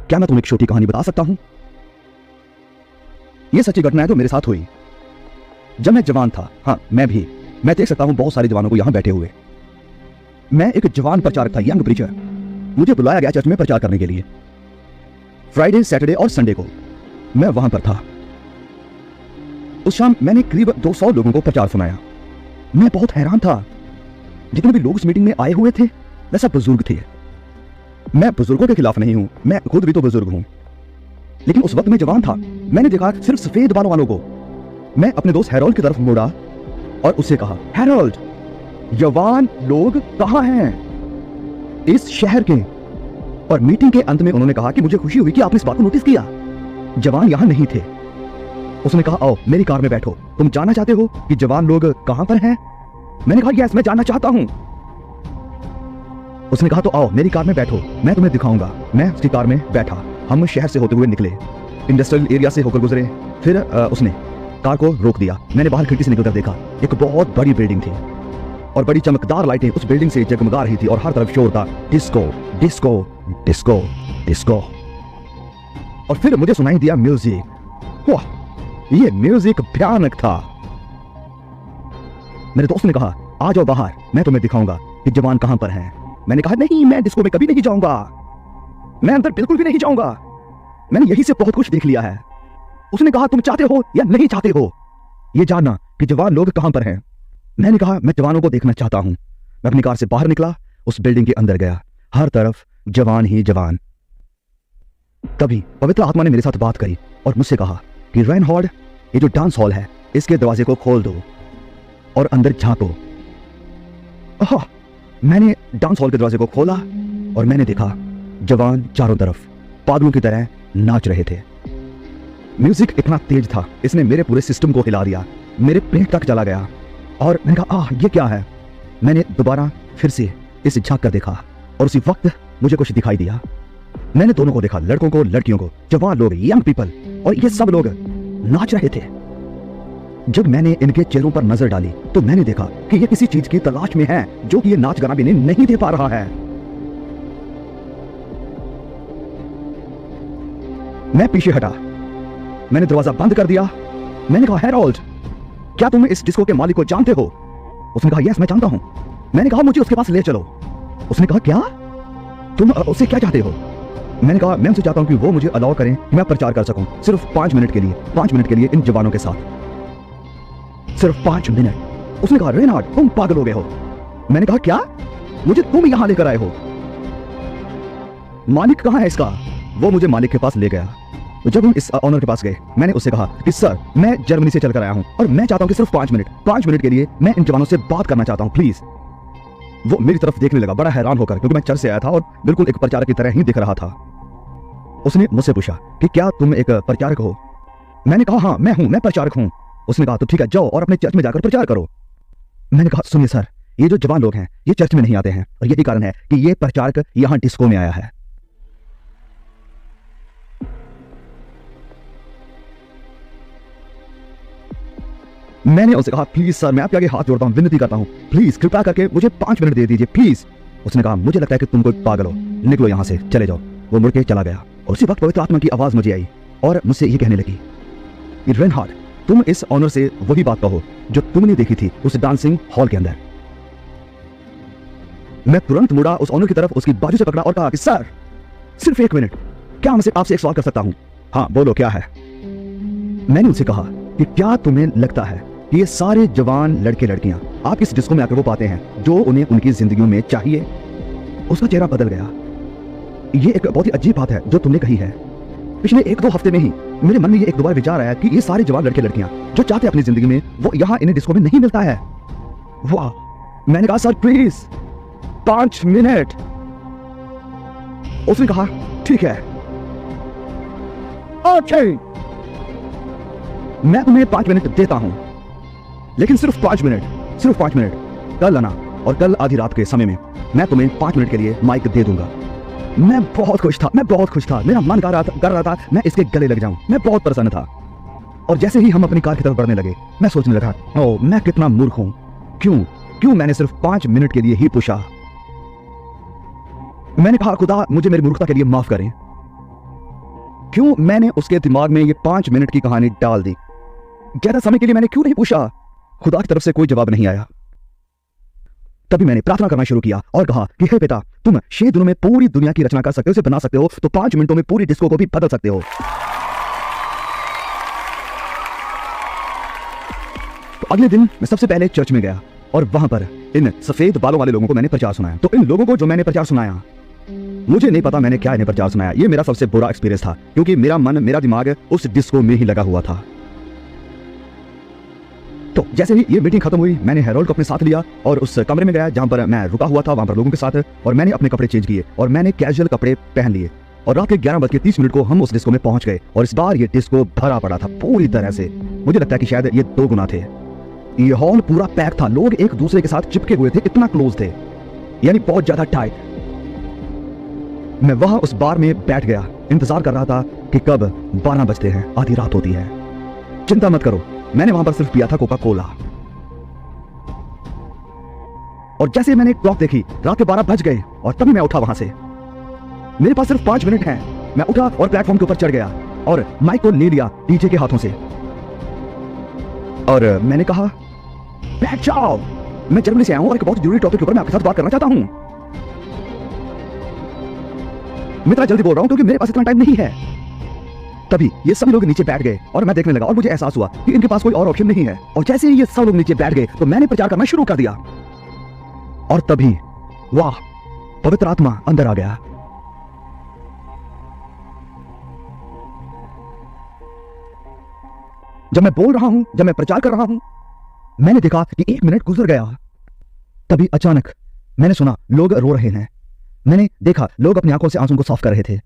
क्या मैं तुम्हें एक छोटी कहानी बता सकता हूं? यह सच्ची घटना है जो मेरे साथ हुई जब मैं जवान था। हाँ, मैं देख सकता हूं बहुत सारे जवानों को यहां बैठे हुए। मैं एक जवान प्रचारक था, यंग प्रीचर। मुझे बुलाया गया चर्च में प्रचार करने के लिए। फ्राइडे, सैटरडे और संडे को मैं वहां पर था। उस शाम मैंने करीब 200 लोगों को प्रचार सुनाया। मैं बहुत हैरान था। जितने भी लोग उस मीटिंग में आए हुए थे वे सब बुजुर्ग थे। मैं बुजुर्गों के खिलाफ नहीं हूं, मैं खुद भी तो बुजुर्ग हूं, लेकिन उस वक्त मैं जवान था। मैंने देखा सिर्फ सफेद बालों वालों को। मैं अपने दोस्त हैरोल्ड की तरफ मुड़ा और उससे कहा, हैरोल्ड, जवान लोग कहां हैं इस शहर के? और मीटिंग के अंत में उन्होंने कहा कि मुझे खुशी हुई कि आपने इस बात को नोटिस किया। जवान यहां नहीं थे। उसने कहा, आओ मेरी कार में बैठो, तुम जानना चाहते हो कि जवान लोग कहां पर हैं? मैंने कहा, यस, मैं जानना चाहता हूं। उसने कहा, तो आओ मेरी कार में बैठो, मैं तुम्हें दिखाऊंगा। मैं उसकी कार में बैठा। हम शहर से होते हुए निकले, इंडस्ट्रियल एरिया से होकर गुजरे। फिर उसने कार को रोक दिया। मैंने बाहर खिड़की से निकलकर देखा, एक बहुत बड़ी बिल्डिंग थी और बड़ी चमकदार लाइटें उस बिल्डिंग से जगमगा रही थी और हर तरफ शोर था, डिस्को डिस्को डिस्को डिस्को। और फिर मुझे सुनाई दिया म्यूजिक। वाह, ये म्यूजिक भयानक था। मेरे दोस्त ने कहा, आ जाओ बाहर, मैं तुम्हें दिखाऊंगा कि जवान कहां पर हैं। मैंने कहा, नहीं, मैं डिस्को में कभी नहीं जाऊंगा, मैं अंदर बिल्कुल भी नहीं जाऊंगा, मैंने यहीं से बहुत कुछ देख लिया है। उसने कहा, तुम चाहते हो या नहीं चाहते हो ये जानना कि जवान लोग कहां पर हैं? मैंने कहा, मैं जवानों को देखना चाहता हूं। मैं अपनी कार से बाहर निकला, उस बिल्डिंग के अंदर गया। हर तरफ जवान ही जवान। तभी पवित्र आत्मा ने मेरे साथ बात करी और मुझसे कहा कि रेनहॉर्ड, ये जो डांस हॉल है इसके दरवाजे को खोल दो और अंदर झांको। मैंने डांस हॉल के दरवाजे को खोला और मैंने देखा जवान चारों तरफ पागलों की तरह नाच रहे थे। म्यूजिक इतना तेज था, इसने मेरे पूरे सिस्टम को हिला दिया, मेरे पेट तक चला गया। और मैंने कहा, ये क्या है? मैंने दोबारा फिर से इसे झांक कर देखा और उसी वक्त मुझे कुछ दिखाई दिया। मैंने दोनों को देखा, लड़कों को, लड़कियों को, जवान लोग, यंग पीपल, और ये सब लोग नाच रहे थे। जब मैंने इनके चेहरों पर नजर डाली तो मैंने देखा कि ये किसी चीज की तलाश में है जो कि ये नाच गाना भी नहीं दे पा रहा है। मैं पीछे हटा, मैंने दरवाजा बंद कर दिया। मैंने कहा, हैरोल्ड, क्या तुम इस डिस्को के मालिक को जानते हो? उसने कहा, यस, मैं जानता हूं। मैंने कहा, मुझे उसके पास ले चलो। उसने कहा, क्या? तुम उससे क्या चाहते हो? मैंने कहा, मैं उनसे चाहता हूं कि वो मुझे अलाउ करें कि मैं प्रचार कर सकूं, सिर्फ 5 मिनट के लिए, 5 मिनट के लिए इन जवानों के साथ, सिर्फ 5 मिनट। उसने कहा, रेनहार्ड, तुम पागल हो गए हो। मैंने कहा, क्या? मुझे तुम यहां लेकर आए हो? मालिक कहां है इसका? वो मुझे मालिक के पास ले गया। जब हम इस ऑनर के पास गए, मैंने उससे कहा कि सर, मैं जर्मनी से चलकर आया हूं और मैं चाहता हूं कि सिर्फ 5 मिनट के लिए मैं इन जवानों से बात करना चाहता हूं, प्लीज। वो मेरी तरफ देखने लगा बड़ा हैरान होकर, क्योंकि मैं चर्च से आया था और बिल्कुल एक प्रचारक की तरह ही दिख रहा था। उसने मुझसे पूछा कि क्या तुम एक प्रचारक हो? मैंने कहा, हाँ, मैं हूं, मैं प्रचारक हूं। उसने कहा, तो ठीक है, जाओ और अपने चर्च में जाकर प्रचार करो। मैंने कहा, सुनिए सर, ये जो जवान लोग हैं ये चर्च में नहीं आते हैं और यही कारण है कि ये प्रचारक यहां डिस्को में आया है। मैंने उससे कहा, प्लीज सर, मैं आपके आगे हाथ जोड़ता हूं, विनती करता हूं, प्लीज कृपया करके मुझे 5 मिनट दे दीजिए, प्लीज। उसने कहा, मुझे लगता है कि तुम कोई पागल हो, निकलो यहां से, चले जाओ। वो मुड़ के चला गया और उसी वक्त पवित्र आत्मा की आवाज मुझे आई और मुझसे ये कहने लगी, रेनहार्ड, तुम इस ऑनर से वही बात कहो जो तुमने देखी थी उस डांसिंग हॉल के अंदर। मैं तुरंत मुड़ा उस ऑनर की तरफ, उसकी बाजू से पकड़ा और कहा कि सर, सिर्फ 1 मिनट, क्या मैं आपसे एक सवाल कर सकता हूं? हाँ, बोलो, क्या है? मैंने उनसे कहा कि क्या तुम्हें लगता है कि ये सारे जवान लड़के लड़कियां आप इस डिस्को में आकर वो पाते हैं जो उन्हें उनकी जिंदगियों में चाहिए? उसका चेहरा बदल गया। ये एक बहुत ही अजीब बात है जो तुमने कही है। पिछले 1-2 हफ्ते में ही मेरे मन में ये एक दोबारा विचार आया कि ये सारे जवान लड़के लड़कियां जो चाहते हैं अपनी जिंदगी में, वो यहाँ इन्हें डिस्को में नहीं मिलता है। वाह! मैंने कहा, सर प्लीज 5 मिनट। उसने कहा, ठीक है, ओके, मैं तुम्हें 5 मिनट देता हूं, लेकिन सिर्फ 5 मिनट, सिर्फ 5 मिनट। कल आना और कल आधी रात के समय में मैं तुम्हें 5 मिनट के लिए माइक दे दूंगा। मैं बहुत खुश था, मैं बहुत खुश था, मेरा मन कर रहा था मैं इसके गले लग जाऊं। मैं बहुत प्रसन्न था। और जैसे ही हम अपनी कार की तरफ बढ़ने लगे, मैं सोचने लगा, ओह, मैं कितना मूर्ख हूं, क्यों मैंने सिर्फ 5 मिनट के लिए ही पूछा। मैंने कहा, खुदा मुझे मेरी मूर्खता के लिए माफ करें। क्यों मैंने उसके दिमाग में ये 5 मिनट की कहानी डाल दी? ज्यादा समय के लिए मैंने क्यों नहीं पूछा? खुदा की तरफ से कोई जवाब नहीं आया। तभी मैंने प्रार्थना करना शुरू किया और कहा कि हे पिता, तुम 6 दिनों में पूरी दुनिया की रचना कर सकते हो, उसे बना सकते हो, तो 5 मिनटों में पूरी डिस्को को भी बदल सकते हो। तो अगले दिन मैं सबसे पहले चर्च में गया और वहां पर इन सफेद बालों वाले लोगों को मैंने प्रचार सुनाया। तो इन लोगों को जो मैंने प्रचार सुनाया, मुझे नहीं पता मैंने क्या इन्हें प्रचार सुनाया। ये मेरा सबसे बुरा एक्सपीरियंस था, क्योंकि मेरा मन, मेरा दिमाग उस डिस्को में ही लगा हुआ था। तो जैसे ही ये मीटिंग खत्म हुई, मैंने हैरोल्ड को अपने साथ लिया और उस कमरे में गया जहां पर मैं रुका हुआ था, वहां पर लोगों के साथ, और मैंने अपने कपड़े चेंज किए और मैंने कैजुअल कपड़े पहन लिए। और रात के 11:30 को हम उस डिस्को में पहुंच गए और इस बार ये डिस्को भरा पड़ा था पूरी तरह से। मुझे लगता है कि शायद ये 2 गुना थे। ये हॉल पूरा पैक था, लोग एक दूसरे के साथ चिपके हुए थे, इतना क्लोज थे, यानी बहुत ज्यादा टाइट। मैं वहां उस बार में बैठ गया, इंतजार कर रहा था कि कब 12 बजते हैं, आधी रात होती है। चिंता मत करो, मैंने वहां पर सिर्फ पिया था कोका कोला। और जैसे मैंने क्लॉक देखी, रात के 12 बज गए और तभी मैं उठा वहां से। मेरे पास सिर्फ 5 मिनट हैं। मैं उठा और प्लेटफॉर्म के ऊपर चढ़ गया और माइक को ले लिया डीजे के हाथों से और मैंने कहा, बैठ जाओ, मैं जर्मनी से आया हूं और एक बहुत जरूरी टॉपिक के ऊपर मैं आपके साथ बात करना चाहता हूं। मैं इतना जल्दी बोल रहा हूं क्योंकि मेरे पास इतना टाइम नहीं है। तभी ये सभी लोग नीचे बैठ गए और मैं देखने लगा और मुझे एहसास हुआ कि इनके पास कोई और ऑप्शन नहीं है। और जैसे ही ये सब लोग नीचे बैठ गए तो मैंने प्रचार करना शुरू कर दिया। और तभी वाह, पवित्र आत्मा अंदर आ गया। जब मैं बोल रहा हूं, जब मैं प्रचार कर रहा हूं, मैंने देखा कि 1 मिनट गुजर गया। तभी अचानक मैंने सुना लोग रो रहे हैं। मैंने देखा लोग अपनी आंखों से आंसू को साफ कर रहे थे।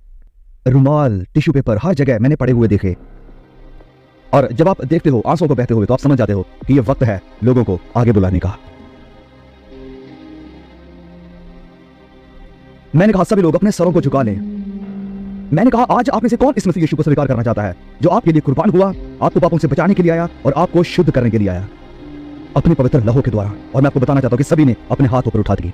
रुमाल, टिश्यू पेपर हर जगह मैंने पड़े हुए देखे। और जब आप देखते हो आंसुओं को बहते हुए तो आप समझ जाते हो कि यह वक्त है लोगों को आगे बुलाने का। मैंने कहा सभी लोग अपने सरों को झुका लें। मैंने कहा आज आप में से कौन इस मसीह यीशु को स्वीकार करना चाहता है, जो आपके लिए कुर्बान हुआ, आपको पापों से बचाने के लिए आया और आपको शुद्ध करने के लिए आया अपने पवित्र लहू के द्वारा। और मैं आपको बताना चाहता हूं कि सभी ने अपने हाथ ऊपर उठा दिए।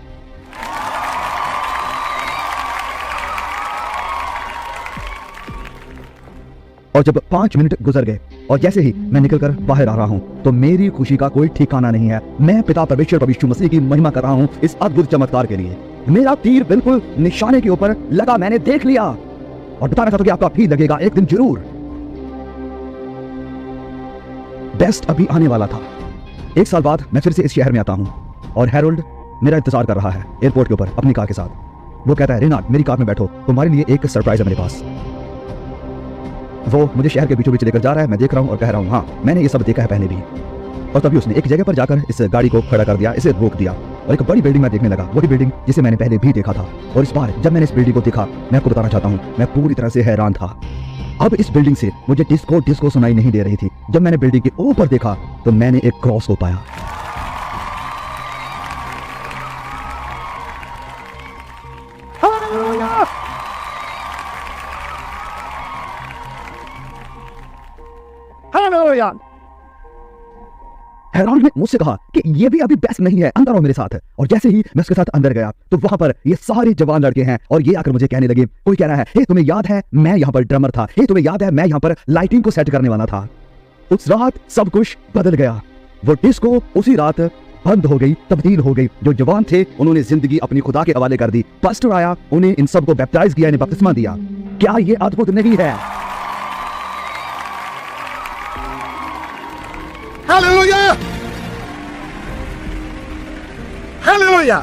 और जब 5 मिनट गुजर गए और जैसे ही मैं निकलकर बाहर आ रहा हूं तो मेरी खुशी का कोई ठिकाना नहीं है। मैं पिता परमेश्वर प्रभु यीशु मसीह की महिमा कर रहा हूं इस अद्भुत चमत्कार के लिए। मेरा तीर बिल्कुल निशाने के ऊपर लगा, मैंने देख लिया और बताना चाहता हूं कि आपका भी लगेगा एक दिन जरूर। बेस्ट अभी आने वाला था। 1 साल बाद मैं फिर से इस शहर में आता हूं और हैरोल्ड मेरा इंतजार कर रहा है एयरपोर्ट के ऊपर अपनी कार के साथ। वो कहता है, रेनाल्ड मेरी कार में बैठो, तुम्हारे लिए एक सरप्राइज है मेरे पास। वो मुझे शहर के बीचों बीच लेकर जा रहा है। मैं देख रहा हूं और कह रहा हूं, हाँ मैंने ये सब देखा है पहले भी। और तभी उसने एक जगह पर जाकर इस गाड़ी को खड़ा कर दिया, इसे रोक दिया और एक बड़ी बिल्डिंग में देखने लगा, वही बिल्डिंग जिसे मैंने पहले भी देखा था। और इस बार जब मैंने इस बिल्डिंग को देखा, मैं आपको बताना चाहता हूं, मैं पूरी तरह से हैरान था। अब इस बिल्डिंग से मुझे डिस्को सुनाई नहीं दे रही थी। जब मैंने बिल्डिंग के ऊपर देखा तो मैंने एक क्रॉस को पाया। हैरोल्ड ने मुझसे कहा कि ये भी अभी बेस्ट नहीं है, अंदर आओ मेरे साथ। और जैसे ही मैं उसके साथ अंदर गया तो वहां पर ये सारे जवान लड़के हैं और ये आकर मुझे कहने लगे, कोई कह रहा है, हे तुम्हें याद है मैं यहाँ पर ड्रमर था, हे तुम्हें याद है मैं यहाँ पर लाइटिंग को सेट करने वाला था। उस रात सब कुछ बदल गया। वो डिस्को उसी रात बंद हो गई, तब्दील हो गई। जो जवान थे उन्होंने जिंदगी अपनी खुदा के हवाले कर दी। पास्टर आया, उन्हें इन सबको बैप्टाइज किया, इन्हें बपतिस्मा दिया। क्या ये अद्भुत नहीं है? Hallelujah! Hallelujah!